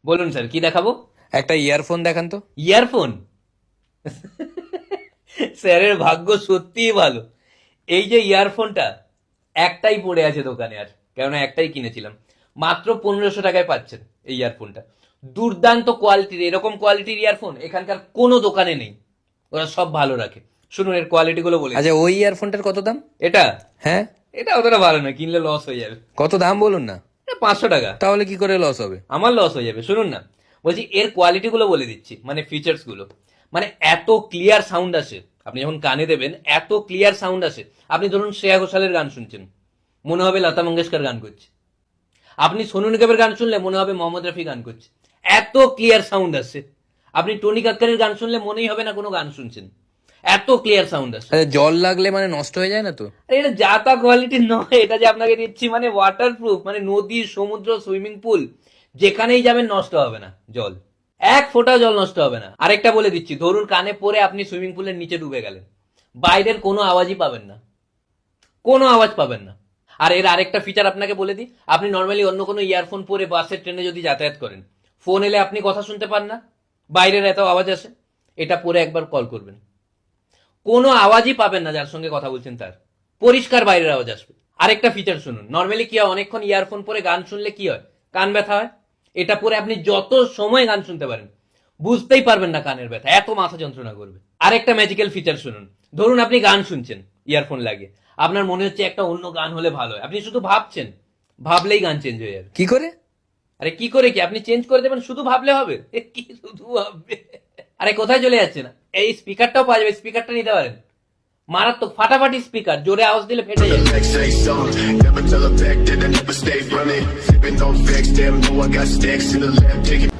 বলুন স্যার, কি দেখাবো? একটা ইয়ারফোন দেখান তো। ইয়ারফোন? স্যারের ভাগ্য সত্যিই ভালো। এই যে ইয়ারফোনটা, একটাই পড়ে আছে দোকানে, আর কেননা একটাই কিনেছিলাম। মাত্র 1500 টাকায় পাচ্ছেন এই ইয়ারফোনটা। দুর্দান্ত কোয়ালিটির, এরকম কোয়ালিটির ইয়ারফোন এখানকার কোনো দোকানে নেই। ওরা সব ভালো রাখে। শুনুন এর কোয়ালিটি গুলো বলে। আচ্ছা, ওই ইয়ারফোনটার কত দাম? এটা হ্যাঁ, এটা অতটা ভালো না, কিনলে লস হয়ে যাবে। কত দাম বলুন না। 500 টাকা। তাহলে কি করে লস হবে? আমার লস হয়ে যাবে। শুনুন না, বলছি এর কোয়ালিটি গুলো বলে দিচ্ছি, মানে ফিচার্স গুলো। মানে এত ক্লিয়ার সাউন্ড আসে, আপনি যখন কানে দেবেন এত ক্লিয়ার সাউন্ড আসে। আপনি ধরুন শ্রেয়া ঘোষালের গান শুনছেন, মনে হবে লতা মঙ্গেশকর গান করছে। আপনি সোনু নিগমের গান শুনলে মনে হবে মোহাম্মদ রফি গান করছে। এত ক্লিয়ার সাউন্ড আসে। আপনি টনি কাক্কারের গান শুনলে মনেই হবে না কোনো গান শুনছেন, এত ক্লিয়ার সাউন্ড আসে। আচ্ছা, জল লাগলে মানে নষ্ট হয়ে যায় না তো? আরে এটা যা তা কোয়ালিটির নয়, এটা যে আপনাকে দিচ্ছি মানে ওয়াটার প্রুফ, মানে নদী, সমুদ্র, সুইমিং পুল যেখানেই যাবেন নষ্ট হবে না জল, এক ফোঁটা জল নষ্ট হবে না। আরেকটা বলে দিচ্ছি, ধরুন কানে পরে আপনি সুইমিং পুলের নিচে ডুবে গেলেন, বাইরের কোনো আওয়াজই পাবেন না, কোনো আওয়াজ পাবেন না। আর এর আরেকটা ফিচার আপনাকে বলে দিই, আপনি নর্মালি অন্য কোনো ইয়ারফোন পরে বাসে ট্রেনে যদি যাতায়াত করেন, ফোন এলে আপনি কথা শুনতে পান না, বাইরের এত আওয়াজ আসে। এটা পরে একবার কল করবেন, কোনো আওয়াজই পাবেন না যার সঙ্গে কথা বলছেন তার, পরিষ্কার বাইরের আওয়াজ আসবে। আরেকটা ফিচার শুনুন, নর্মালি কি হয়, অনেকক্ষণ ইয়ারফোন পরে গান শুনলে কি হয়, কান ব্যথা হয়। এটা পরে আপনি যত সময় গান শুনতে পারেন, বুঝতেই পারবেন না কানের ব্যথা, এত মাথা যন্ত্রণা করবে। আরেকটা ম্যাজিক্যাল ফিচার শুনুন, ধরুন আপনি গান শুনছেন ইয়ারফোন লাগিয়ে, আপনার মনে হচ্ছে একটা অন্য গান হলে ভালো হয়, আপনি শুধু ভাবছেন, ভাবলেই গান চেঞ্জ হয়ে যাবে। কি করে? আরে কি করে কি, আপনি চেঞ্জ করে দেবেন, শুধু ভাবলে হবে? কি শুধু ভাববে? আরে কোথায় চলে যাচ্ছে না, এই স্পিকারটাও পাওয়া যাবে, স্পিকারটা নিতে পারেন। মারাত্মক ফাটাফাটি স্পিকার, জোরে আওয়াজ দিলে ফেটে যায়। Say something, never tell a fact that I never stay running. Sipping on facts, damn, know I got stacks in the lab, taking